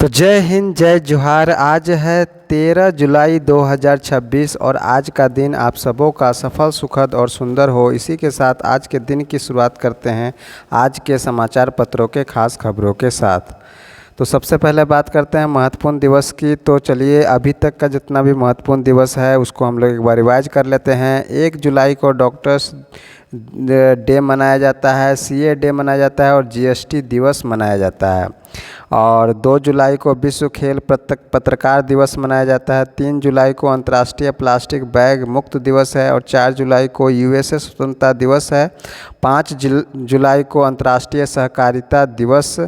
तो जय हिंद जय जोहार। आज है 13 जुलाई 2026 और आज का दिन आप सबों का सफल सुखद और सुंदर हो। इसी के साथ आज के दिन की शुरुआत करते हैं आज के समाचार पत्रों के खास खबरों के साथ। तो सबसे पहले बात करते हैं महत्वपूर्ण दिवस की। तो चलिए अभी तक का जितना भी महत्वपूर्ण दिवस है उसको हम लोग एक बार रिवाइज कर लेते हैं। 1 जुलाई को डॉक्टर्स डे मनाया जाता है, सीए डे मनाया जाता है और जीएसटी दिवस मनाया जाता है। और 2 जुलाई को विश्व खेल पत्रकार दिवस मनाया जाता है। 3 जुलाई को अंतर्राष्ट्रीय प्लास्टिक बैग मुक्त दिवस है और 4 जुलाई को यूएसए स्वतंत्रता दिवस है। 5 जुलाई को अंतर्राष्ट्रीय सहकारिता दिवस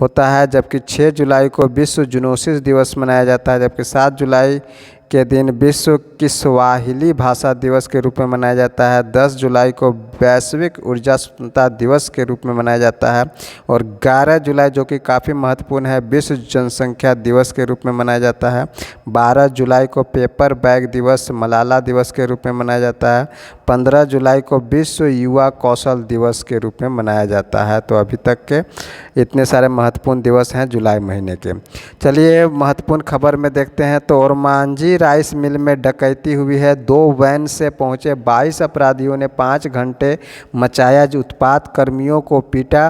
होता है, जबकि 6 जुलाई को विश्व जूनोसिस दिवस मनाया जाता है, जबकि 7 जुलाई के दिन विश्व किस्वाहिली भाषा दिवस के रूप में मनाया जाता है। 10 जुलाई को वैश्विक ऊर्जा स्वतंत्रता दिवस के रूप में मनाया जाता है और 11 जुलाई जो कि काफ़ी महत्वपूर्ण है विश्व जनसंख्या दिवस के रूप में मनाया जाता है। 12 जुलाई को पेपर बैग दिवस मलाला दिवस के रूप में मनाया जाता है। 15 जुलाई को विश्व युवा कौशल दिवस के रूप में मनाया जाता है। तो अभी तक के इतने सारे महत्वपूर्ण दिवस हैं जुलाई महीने के। चलिए महत्वपूर्ण खबर में देखते हैं। तो ओरमांझी राइस मिल में डकैती हुई है। 2 वैन से पहुंचे 22 अपराधियों ने 5 घंटे मचाया उत्पात, कर्मियों को पीटा,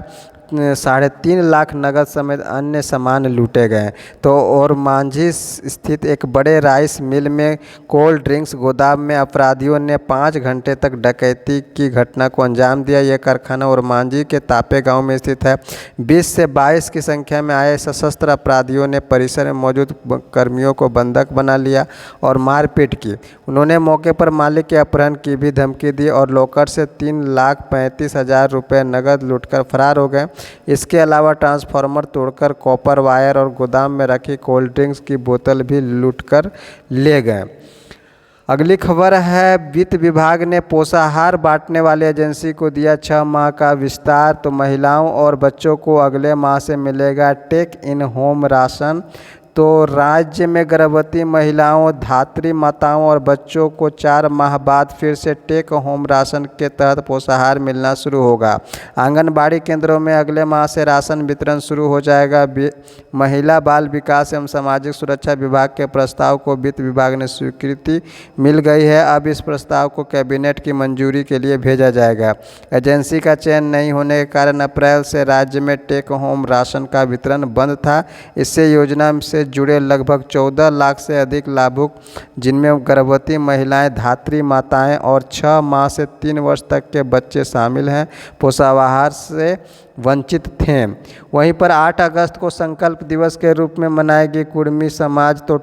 3.5 लाख नगद समेत अन्य सामान लूटे गए। तो ओरमांझी स्थित एक बड़े राइस मिल में कोल्ड ड्रिंक्स गोदाम में अपराधियों ने 5 घंटे तक डकैती की घटना को अंजाम दिया। यह कारखाना ओरमांझी के तापे गांव में स्थित है। 20 से 22 की संख्या में आए सशस्त्र अपराधियों ने परिसर में मौजूद कर्मियों को बंधक बना लिया और मारपीट की। उन्होंने मौके पर मालिक के अपहरण की भी धमकी दी और लॉकर से 3,35,000 रुपये नगद लूटकर फरार हो गए। इसके अलावा ट्रांसफार्मर तोड़कर कॉपर वायर और गोदाम में रखी कोल्ड ड्रिंक्स की बोतल भी लूटकर ले गए। अगली खबर है वित्त विभाग ने पोषाहार बांटने वाली एजेंसी को दिया 6 माह का विस्तार। तो महिलाओं और बच्चों को अगले माह से मिलेगा टेक इन होम राशन। तो राज्य में गर्भवती महिलाओं, धात्री माताओं और बच्चों को 4 माह बाद फिर से टेक होम राशन के तहत पोषाहार मिलना शुरू होगा। आंगनबाड़ी केंद्रों में अगले माह से राशन वितरण शुरू हो जाएगा। महिला बाल विकास एवं सामाजिक सुरक्षा विभाग के प्रस्ताव को वित्त विभाग ने स्वीकृति मिल गई है। अब इस प्रस्ताव को कैबिनेट की मंजूरी के लिए भेजा जाएगा। एजेंसी का चयन नहीं होने के कारण अप्रैल से राज्य में टेक होम राशन का वितरण बंद था। इससे योजना से जुड़े लगभग 14 लाख से अधिक लाभुक, जिनमें गर्भवती महिलाएं, धात्री माताएं और 6 माह से 3 वर्ष तक के बच्चे शामिल हैं, पोषाहार से वंचित थे। वहीं पर 8 अगस्त को संकल्प दिवस के रूप में मनाएगी कुर्मी समाज। तो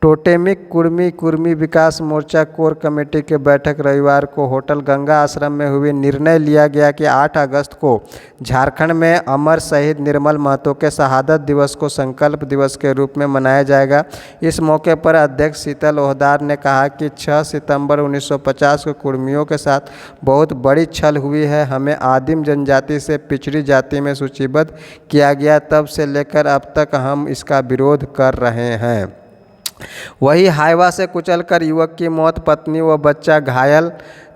टोटेमिक कुर्मी विकास मोर्चा कोर कमेटी की बैठक रविवार को होटल गंगा आश्रम में हुई। निर्णय लिया गया कि 8 अगस्त को झारखंड में अमर शहीद निर्मल महतो के शहादत दिवस को संकल्प दिवस के रूप में मनाया जाएगा। इस मौके पर अध्यक्ष शीतल ओहदार ने कहा कि 6 सितंबर 1950 को कुर्मियों के साथ बहुत बड़ी छल हुई है। हमें आदिम जनजाति से पिछड़ी जाति में सूचीबद्ध किया गया, तब से लेकर अब तक हम इसका विरोध कर रहे हैं। वही हाईवा से कुचलकर युवक की मौत, पत्नी व बच्चा घायल।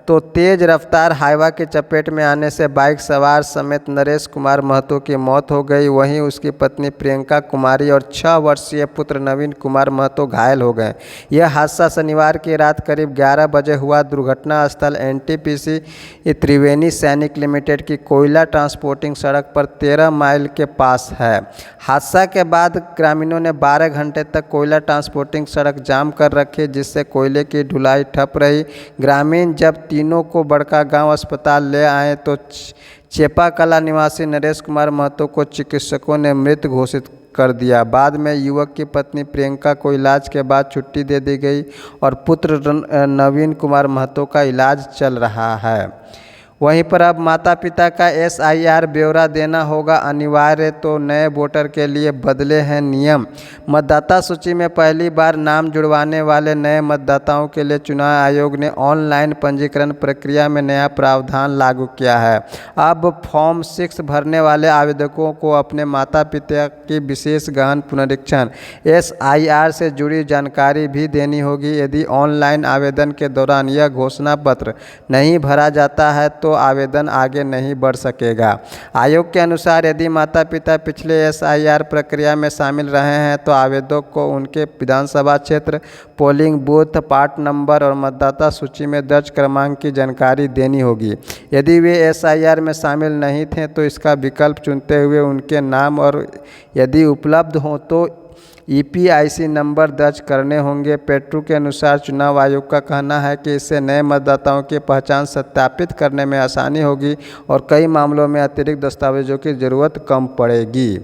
तो तेज रफ्तार हाईवा की चपेट में आने से बाइक सवार समेत नरेश कुमार महतो की मौत हो गई। वहीं उसकी पत्नी प्रियंका कुमारी और 6 वर्षीय पुत्र नवीन कुमार महतो घायल हो गए। यह हादसा शनिवार की रात करीब 11 बजे हुआ। दुर्घटना स्थल एनटीपीसी त्रिवेणी सैनिक लिमिटेड की कोयला ट्रांसपोर्टिंग सड़क पर 13 माइल के पास है। हादसा के बाद ग्रामीणों ने 12 घंटे तक कोयला ट्रांसपोर्टिंग सड़क जाम कर रखी, जिससे कोयले की ढुलाई ठप रही। ग्रामीण जब तीनों को बड़का गांव अस्पताल ले आए तो चेपाकला निवासी नरेश कुमार महतो को चिकित्सकों ने मृत घोषित कर दिया। बाद में युवक की पत्नी प्रियंका को इलाज के बाद छुट्टी दे दी गई और पुत्र नवीन कुमार महतो का इलाज चल रहा है। वहीं पर अब माता पिता का SIR ब्यौरा देना होगा अनिवार्य। तो नए वोटर के लिए बदले हैं नियम। मतदाता सूची में पहली बार नाम जुड़वाने वाले नए मतदाताओं के लिए चुनाव आयोग ने ऑनलाइन पंजीकरण प्रक्रिया में नया प्रावधान लागू किया है। अब फॉर्म 6 भरने वाले आवेदकों को अपने माता पिता की विशेष गहन पुनरीक्षण SIR से जुड़ी जानकारी भी देनी होगी। यदि ऑनलाइन आवेदन के दौरान यह घोषणा पत्र नहीं भरा जाता है तो तो आवेदन आगे नहीं बढ़ सकेगा। आयोग के अनुसार यदि माता पिता पिछले SIR प्रक्रिया में शामिल रहे हैं तो आवेदक को उनके विधानसभा क्षेत्र, पोलिंग बूथ, पार्ट नंबर और मतदाता सूची में दर्ज क्रमांक की जानकारी देनी होगी। यदि वे SIR में शामिल नहीं थे तो इसका विकल्प चुनते हुए उनके नाम और यदि उपलब्ध हो तो EPIC नंबर दर्ज करने होंगे। पेट्रो के अनुसार चुनाव आयोग का कहना है कि इससे नए मतदाताओं की पहचान सत्यापित करने में आसानी होगी और कई मामलों में अतिरिक्त दस्तावेजों की ज़रूरत कम पड़ेगी।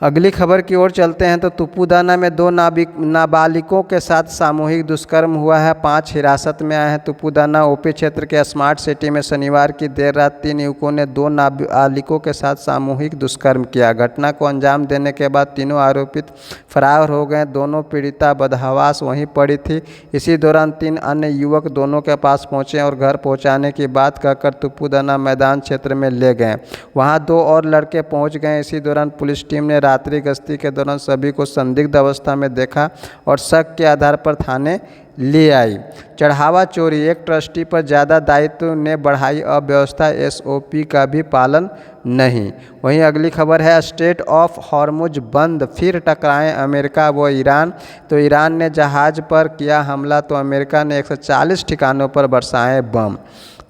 अगली खबर की ओर चलते हैं तो तुपुदाना में 2 नाबालिगों के साथ सामूहिक दुष्कर्म हुआ है। 5 हिरासत में आए हैं। तुपुदाना OP क्षेत्र के स्मार्ट सिटी में शनिवार की देर रात 3 युवकों ने 2 नाबालिगों के साथ सामूहिक दुष्कर्म किया। घटना को अंजाम देने के बाद तीनों आरोपित फरार हो गए। दोनों पीड़िता बदहवास वहीं पड़ी थी। इसी दौरान 3 अन्य युवक दोनों के पास पहुंचे और घर पहुंचाने की बात कहकर तुपुदाना मैदान क्षेत्र में ले गए। वहां 2 और लड़के पहुंच गए। इसी दौरान पुलिस टीम ने रात्रि गश्ती के दौरान सभी को संदिग्ध अवस्था में देखा और शक के आधार पर थाने ले आई। चढ़ावा चोरी, एक ट्रस्टी पर ज़्यादा दायित्व ने बढ़ाई अव्यवस्था, SOP का भी पालन नहीं। वहीं अगली खबर है स्ट्रेट ऑफ हॉर्मुज बंद, फिर टकराएं अमेरिका व ईरान। तो ईरान ने जहाज़ पर किया हमला तो अमेरिका ने 140 ठिकानों पर बरसाए बम।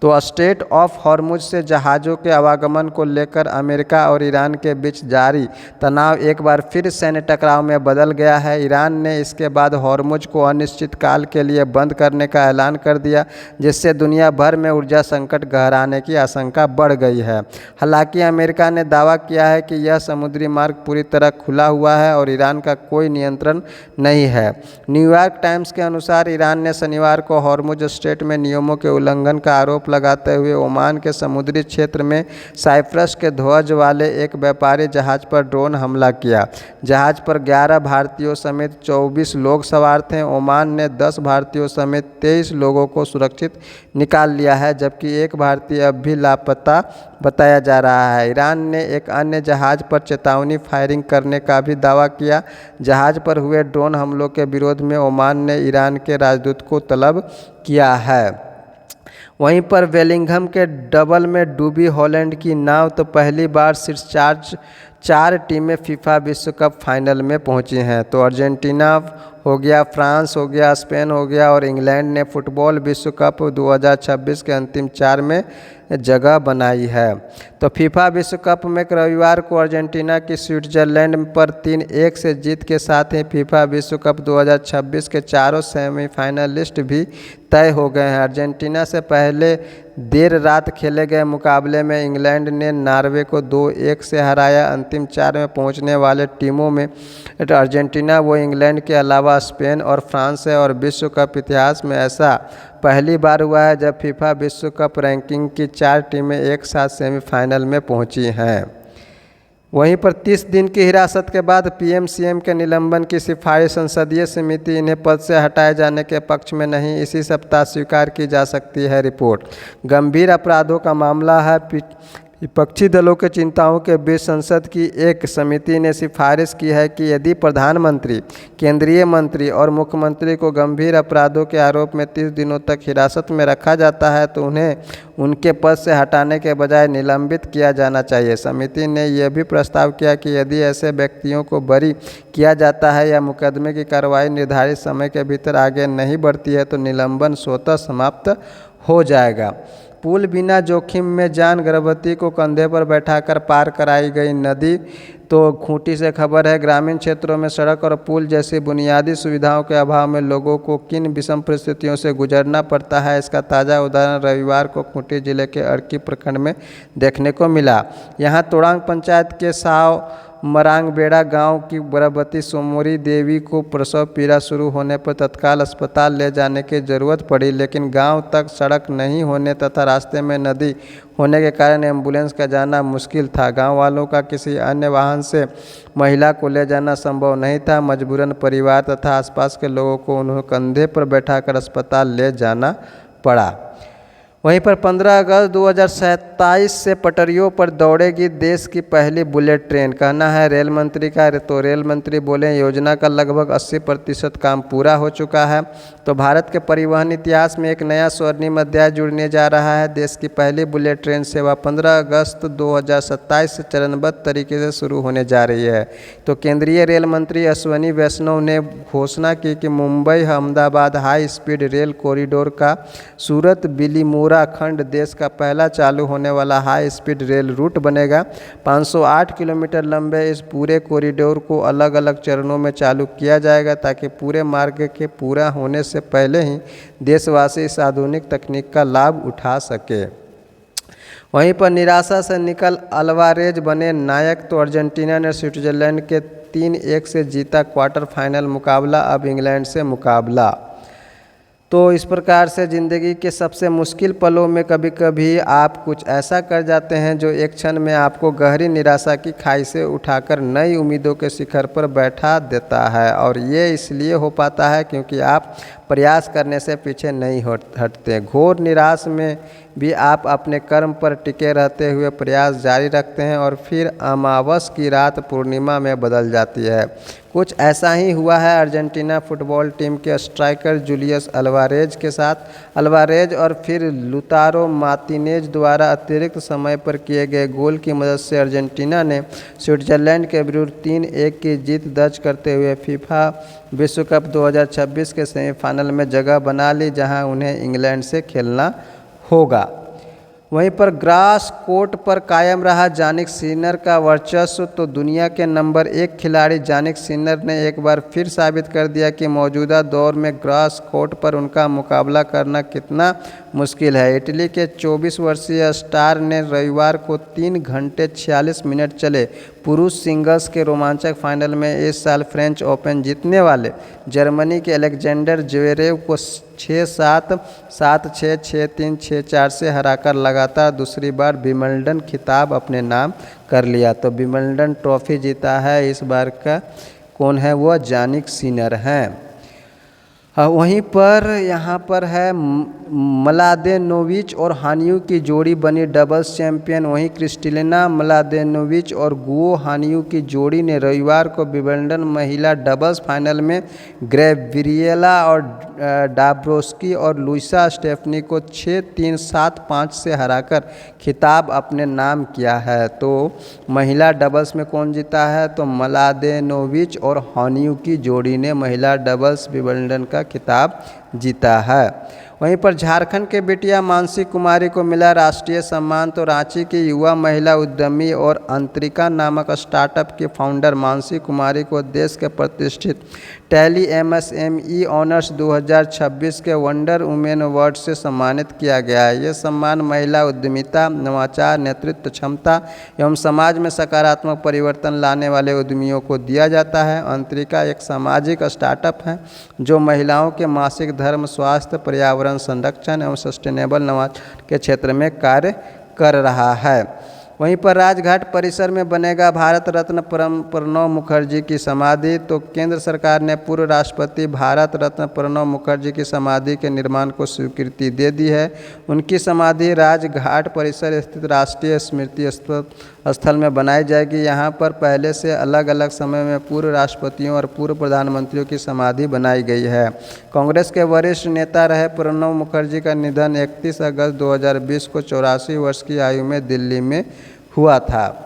तो स्ट्रेट ऑफ हॉर्मुज से जहाज़ों के आवागमन को लेकर अमेरिका और ईरान के बीच जारी तनाव एक बार फिर सैन्य टकराव में बदल गया है। ईरान ने इसके बाद हॉर्मुज को अनिश्चित काल के लिए बंद करने का ऐलान कर दिया, जिससे दुनिया भर में ऊर्जा संकट गहराने की आशंका बढ़ गई है। हालांकि अमेरिका ने दावा किया है कि यह समुद्री मार्ग पूरी तरह खुला हुआ है और ईरान का कोई नियंत्रण नहीं है। न्यूयॉर्क टाइम्स के अनुसार ईरान ने शनिवार को हॉर्मुज स्ट्रेट में नियमों के उल्लंघन का आरोप लगाते हुए ओमान के समुद्री क्षेत्र में साइप्रस के ध्वज वाले एक व्यापारी जहाज पर ड्रोन हमला किया। जहाज पर 11 भारतीयों समेत 24 लोग सवार थे। ओमान ने 10 भारतीयों समेत 23 लोगों को सुरक्षित निकाल लिया है, जबकि एक भारतीय अब भी लापता बताया जा रहा है। ईरान ने एक अन्य जहाज पर चेतावनी फायरिंग करने का भी दावा किया। जहाज पर हुए ड्रोन हमलों के विरोध में ओमान ने ईरान के राजदूत को तलब किया है। वहीं पर बेलिंघम के डबल में डूबी हॉलैंड की नाव, तो पहली बार शीर्ष 4 टीमें फीफा विश्व कप फाइनल में पहुंची हैं। तो अर्जेंटीना हो गया, फ्रांस हो गया, स्पेन हो गया और इंग्लैंड ने फुटबॉल विश्व कप 2026 के अंतिम 4 में जगह बनाई है। तो फीफा विश्व कप में रविवार को अर्जेंटीना की स्विट्जरलैंड पर 3-1 से जीत के साथ ही फीफा विश्व कप 2026 के चारों सेमीफाइनलिस्ट भी तय हो गए हैं। अर्जेंटीना से पहले देर रात खेले गए मुकाबले में इंग्लैंड ने नॉर्वे को 2-1 से हराया। अंतिम 4 में पहुंचने वाले टीमों में अर्जेंटीना व इंग्लैंड के अलावा स्पेन और फ्रांस है और विश्व कप इतिहास में ऐसा पहली बार हुआ है जब फीफा विश्व कप रैंकिंग की 4 टीमें एक साथ सेमीफाइनल में पहुंची हैं। वहीं पर 30 दिन की हिरासत के बाद PM-CM के निलंबन की सिफारिश संसदीय समिति इन्हें पद से हटाए जाने के पक्ष में नहीं, इसी सप्ताह स्वीकार की जा सकती है रिपोर्ट। गंभीर अपराधों का मामला है। विपक्षी दलों के चिंताओं के बीच संसद की एक समिति ने सिफारिश की है कि यदि प्रधानमंत्री, केंद्रीय मंत्री और मुख्यमंत्री को गंभीर अपराधों के आरोप में 30 दिनों तक हिरासत में रखा जाता है तो उन्हें उनके पद से हटाने के बजाय निलंबित किया जाना चाहिए। समिति ने यह भी प्रस्ताव किया कि यदि ऐसे व्यक्तियों को बरी किया जाता है या मुकदमे की कार्रवाई निर्धारित समय के भीतर आगे नहीं बढ़ती है तो निलंबन स्वतः समाप्त हो जाएगा। पुल बिना जोखिम में जान, गर्भवती को कंधे पर बैठाकर पार कराई गई नदी। तो खूंटी से खबर है, ग्रामीण क्षेत्रों में सड़क और पुल जैसी बुनियादी सुविधाओं के अभाव में लोगों को किन विषम परिस्थितियों से गुजरना पड़ता है, इसका ताज़ा उदाहरण रविवार को खूंटी जिले के अड़की प्रखंड में देखने को मिला। यहाँ तोड़ांग पंचायत के साव मरांगबेड़ा गांव की गर्भवती सोमोरी देवी को प्रसव पीड़ा शुरू होने पर तत्काल अस्पताल ले जाने की जरूरत पड़ी, लेकिन गांव तक सड़क नहीं होने तथा रास्ते में नदी होने के कारण एम्बुलेंस का जाना मुश्किल था। गांव वालों का किसी अन्य वाहन से महिला को ले जाना संभव नहीं था। मजबूरन परिवार तथा आसपास के लोगों को उन्हें कंधे पर बैठाकर अस्पताल ले जाना पड़ा। वहीं पर 15 अगस्त 2027 से पटरियों पर दौड़ेगी देश की पहली बुलेट ट्रेन, कहना है रेल मंत्री का। तो रेल मंत्री बोले योजना का लगभग 80% काम पूरा हो चुका है। तो भारत के परिवहन इतिहास में एक नया स्वर्णिम अध्याय जुड़ने जा रहा है। देश की पहली बुलेट ट्रेन सेवा 15 अगस्त 2027 से चरणबद्ध तरीके से शुरू होने जा रही है। तो केंद्रीय रेल मंत्री अश्विनी वैष्णव ने घोषणा की कि Mumbai Ahmedabad high speed rail corridor का सूरत बिलीमोरा खंड देश का पहला चालू होने वाला हाई स्पीड रेल रूट बनेगा। 508 किलोमीटर लंबे इस पूरे कॉरिडोर को अलग अलग चरणों में चालू किया जाएगा ताकि पूरे मार्ग के पूरा होने से पहले ही देशवासी इस आधुनिक तकनीक का लाभ उठा सके। वहीं पर निराशा से निकल अल्वारेज बने नायक। तो अर्जेंटीना ने स्विट्जरलैंड के 3-1 से जीता क्वार्टर फाइनल मुकाबला, अब इंग्लैंड से मुकाबला। तो इस प्रकार से ज़िंदगी के सबसे मुश्किल पलों में कभी कभी आप कुछ ऐसा कर जाते हैं जो एक क्षण में आपको गहरी निराशा की खाई से उठाकर नई उम्मीदों के शिखर पर बैठा देता है। और ये इसलिए हो पाता है क्योंकि आप प्रयास करने से पीछे नहीं हटते। घोर निराश में भी आप अपने कर्म पर टिके रहते हुए प्रयास जारी रखते हैं और फिर अमावस की रात पूर्णिमा में बदल जाती है। कुछ ऐसा ही हुआ है अर्जेंटीना फुटबॉल टीम के स्ट्राइकर जूलियस अल्वारेज के साथ। अल्वारेज और फिर लुतारो मार्टिनेज द्वारा अतिरिक्त समय पर किए गए गोल की मदद से अर्जेंटीना ने स्विट्जरलैंड के विरुद्ध 3-1 की जीत दर्ज करते हुए फीफा विश्व कप 2026 के सेमीफाइनल में जगह बना ली, जहां उन्हें इंग्लैंड से खेलना होगा। वहीं पर ग्रास कोर्ट पर कायम रहा जानिक सिनर का वर्चस्व। तो दुनिया के नंबर 1 खिलाड़ी जानिक सिनर ने एक बार फिर साबित कर दिया कि मौजूदा दौर में ग्रास कोर्ट पर उनका मुकाबला करना कितना मुश्किल है। इटली के 24 वर्षीय स्टार ने रविवार को 3 घंटे 46 मिनट चले पुरुष सिंगल्स के रोमांचक फाइनल में इस साल फ्रेंच ओपन जीतने वाले जर्मनी के अलेक्जेंडर ज्वेरेव को 6-7, 7-6, 6-3, 6-4 से हराकर लगातार दूसरी बार विंबलडन खिताब अपने नाम कर लिया। तो विंबलडन ट्रॉफी जीता है इस बार का कौन है, वह जानिक सिनर हैं। वहीं पर यहाँ पर है मलादेनोविच और हानियू की जोड़ी बनी डबल्स चैंपियन। वहीं क्रिस्टिलिना मलादेनोविच और गुओ हानियू की जोड़ी ने रविवार को विंबलडन महिला डबल्स फाइनल में गैब्रिएला और डाब्रोस्की और लुइसा स्टेफनी को 6-3, 7-5 से हराकर खिताब अपने नाम किया है। तो महिला डबल्स में कौन जीता है, तो मलादेनोविच और हानियू की जोड़ी ने महिला डबल्स विंबलडन का खिताब जीता है। वहीं पर झारखंड के बिटिया मानसी कुमारी को मिला राष्ट्रीय सम्मान। तो रांची की युवा महिला उद्यमी और अंतरिका नामक स्टार्टअप की फाउंडर मानसी कुमारी को देश के प्रतिष्ठित टैली MSME ऑनर्स 2026 के वंडर वुमेन अवार्ड से सम्मानित किया गया है। ये सम्मान महिला उद्यमिता, नवाचार, नेतृत्व क्षमता एवं समाज में सकारात्मक परिवर्तन लाने वाले उद्यमियों को दिया जाता है। अंतरिका एक सामाजिक स्टार्टअप है जो महिलाओं के मासिक धर्म, स्वास्थ्य, पर्यावरण संरक्षण एवं सस्टेनेबल नवाचार के क्षेत्र में कार्य कर रहा है। वहीं पर राजघाट परिसर में बनेगा भारत रत्न प्रणब मुखर्जी की समाधि। तो केंद्र सरकार ने पूर्व राष्ट्रपति भारत रत्न प्रणब मुखर्जी की समाधि के निर्माण को स्वीकृति दे दी है। उनकी समाधि राजघाट परिसर स्थित राष्ट्रीय स्मृति स्थल में बनाई जाएगी। यहाँ पर पहले से अलग अलग समय में पूर्व राष्ट्रपतियों और पूर्व प्रधानमंत्रियों की समाधि बनाई गई है। कांग्रेस के वरिष्ठ नेता रहे प्रणब मुखर्जी का निधन 31 अगस्त 2020 को 84 वर्ष की आयु में दिल्ली में हुआ था।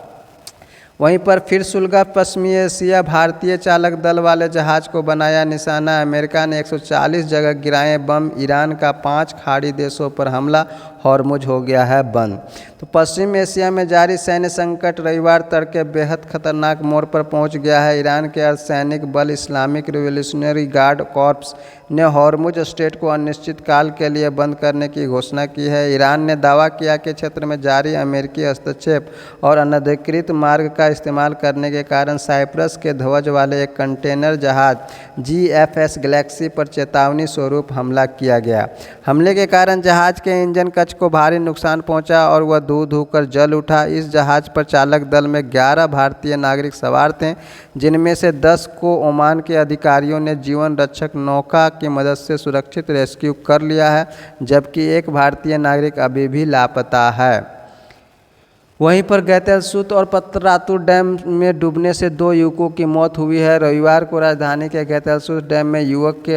वहीं पर फिर सुलगा पश्चिमी एशिया, भारतीय चालक दल वाले जहाज को बनाया निशाना। अमेरिका ने 140 जगह गिराए बम। ईरान का 5 खाड़ी देशों पर हमला, हॉर्मुज हो गया है बंद। तो पश्चिम एशिया में जारी सैन्य संकट रविवार तड़के बेहद खतरनाक मोड़ पर पहुंच गया है। ईरान के अर्धसैनिक बल इस्लामिक रिवॉल्यूशनरी गार्ड कॉर्प्स ने हॉर्मुज स्ट्रेट को अनिश्चित काल के लिए बंद करने की घोषणा की है। ईरान ने दावा किया कि क्षेत्र में जारी अमेरिकी हस्तक्षेप और अनधिकृत मार्ग का इस्तेमाल करने के कारण साइप्रस के ध्वज वाले एक कंटेनर जहाज GFS गैलेक्सी पर चेतावनी स्वरूप हमला किया गया। हमले के कारण जहाज के इंजन कक्ष को भारी नुकसान पहुंचा और वह धू धू कर जल उठा। इस जहाज़ पर चालक दल में 11 भारतीय नागरिक सवार थे, जिनमें से 10 को ओमान के अधिकारियों ने जीवन रक्षक नौका की मदद से सुरक्षित रेस्क्यू कर लिया है, जबकि एक भारतीय नागरिक अभी भी लापता है। वहीं पर गैतलसूत और पतरातू डैम में डूबने से 2 युवकों की मौत हुई है। रविवार को राजधानी के गैतलसूत डैम में युवक के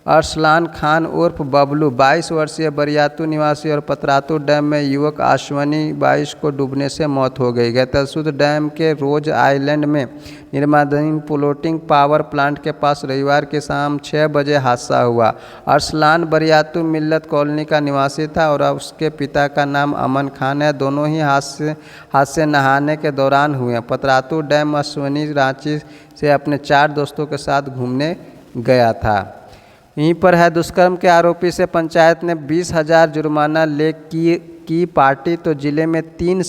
अरसलान खान उर्फ बबलू 22 वर्षीय बरियातू निवासी और पतरातू डैम में युवक आश्वनी 22 को डूबने से मौत हो गई। गैतलसूत डैम के रोज आइलैंड में निर्माणाधीन फ्लोटिंग पावर प्लांट के पास रविवार की शाम 6 बजे हादसा हुआ। अरसलान बरियातू मिल्लत कॉलोनी का निवासी था और उसके पिता का नाम अमन खान है। दोनों ही हादसे नहाने के दौरान हुए। पतरातू डैम अश्वनी रांची से अपने 4 दोस्तों के साथ घूमने गया था। यहीं पर है दुष्कर्म के आरोपी से पंचायत ने 20,000 जुर्माना ले की पार्टी। तो जिले में 3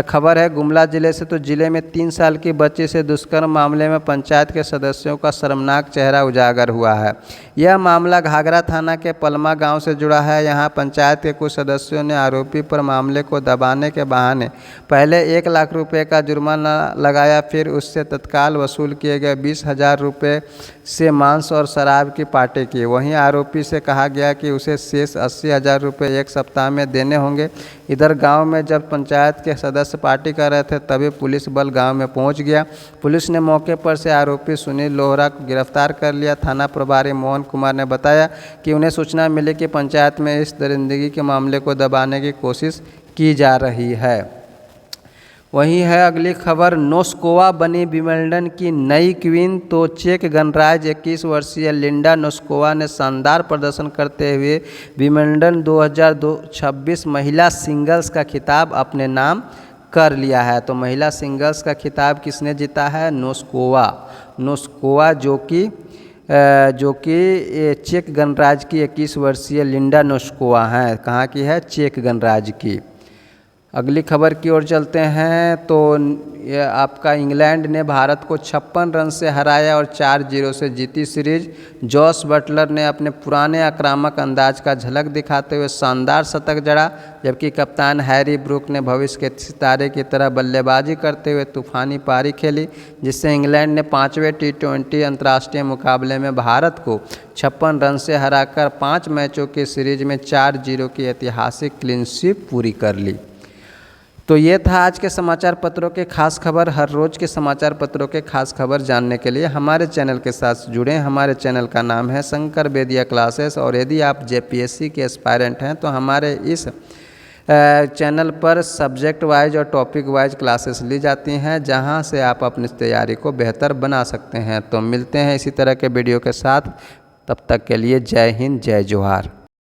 खबर है गुमला जिले से। तो जिले में 3 साल की बच्ची से दुष्कर्म मामले में पंचायत के सदस्यों का शर्मनाक चेहरा उजागर हुआ है। यह मामला घाघरा थाना के पलमा गांव से जुड़ा है। यहां पंचायत के कुछ सदस्यों ने आरोपी पर मामले को दबाने के बहाने पहले 1 लाख रुपये का जुर्माना लगाया, फिर उससे तत्काल वसूल किए गए 20,000 रुपये से मांस और शराब की पार्टी की। वहीं आरोपी से कहा गया कि उसे शेष 80,000 रुपये 1 सप्ताह में देने होंगे। इधर गांव में जब पंचायत के सदस्य पार्टी कर रहे थे, तभी पुलिस बल गांव में पहुंच गया। पुलिस ने मौके पर से आरोपी सुनील लोहरा को गिरफ्तार कर लिया। थाना प्रभारी मोहन कुमार ने बताया कि उन्हें सूचना मिली कि पंचायत में इस दरिंदगी के मामले को दबाने की कोशिश की जा रही है। वहीं है अगली खबर, नोस्कोवा बनी विंबलडन की नई क्वीन। तो चेक गणराज्य 21 वर्षीय लिंडा नोस्कोवा ने शानदार प्रदर्शन करते हुए विंबलडन 2026 महिला सिंगल्स का खिताब अपने नाम कर लिया है। तो महिला सिंगल्स का खिताब किसने जीता है? नोस्कोवा जो कि चेक गणराज्य की 21 वर्षीय लिंडा नोस्कोवा हैं। कहाँ की है? चेक गणराज्य की। अगली खबर की ओर चलते हैं। तो ये आपका इंग्लैंड ने भारत को 56 रन से हराया और 4-0 से जीती सीरीज। जॉस बटलर ने अपने पुराने आक्रामक अंदाज का झलक दिखाते हुए शानदार शतक जड़ा, जबकि कप्तान हैरी ब्रूक ने भविष्य के सितारे की तरह बल्लेबाजी करते हुए तूफानी पारी खेली, जिससे इंग्लैंड ने 5वें T20 अंतर्राष्ट्रीय मुकाबले में भारत को 56 रन से हराकर 5 मैचों की सीरीज में 4-0 की ऐतिहासिक क्लीन स्वीप पूरी कर ली। तो ये था आज के समाचार पत्रों के खास खबर। हर रोज़ के समाचार पत्रों के खास खबर जानने के लिए हमारे चैनल के साथ जुड़ें। हमारे चैनल का नाम है शंकर बेदिया क्लासेस। और यदि आप JPSC के एस्पायरेंट हैं तो हमारे इस चैनल पर सब्जेक्ट वाइज और टॉपिक वाइज क्लासेस ली जाती हैं, जहां से आप अपनी तैयारी को बेहतर बना सकते हैं। तो मिलते हैं इसी तरह के वीडियो के साथ। तब तक के लिए जय हिंद, जय जोहार।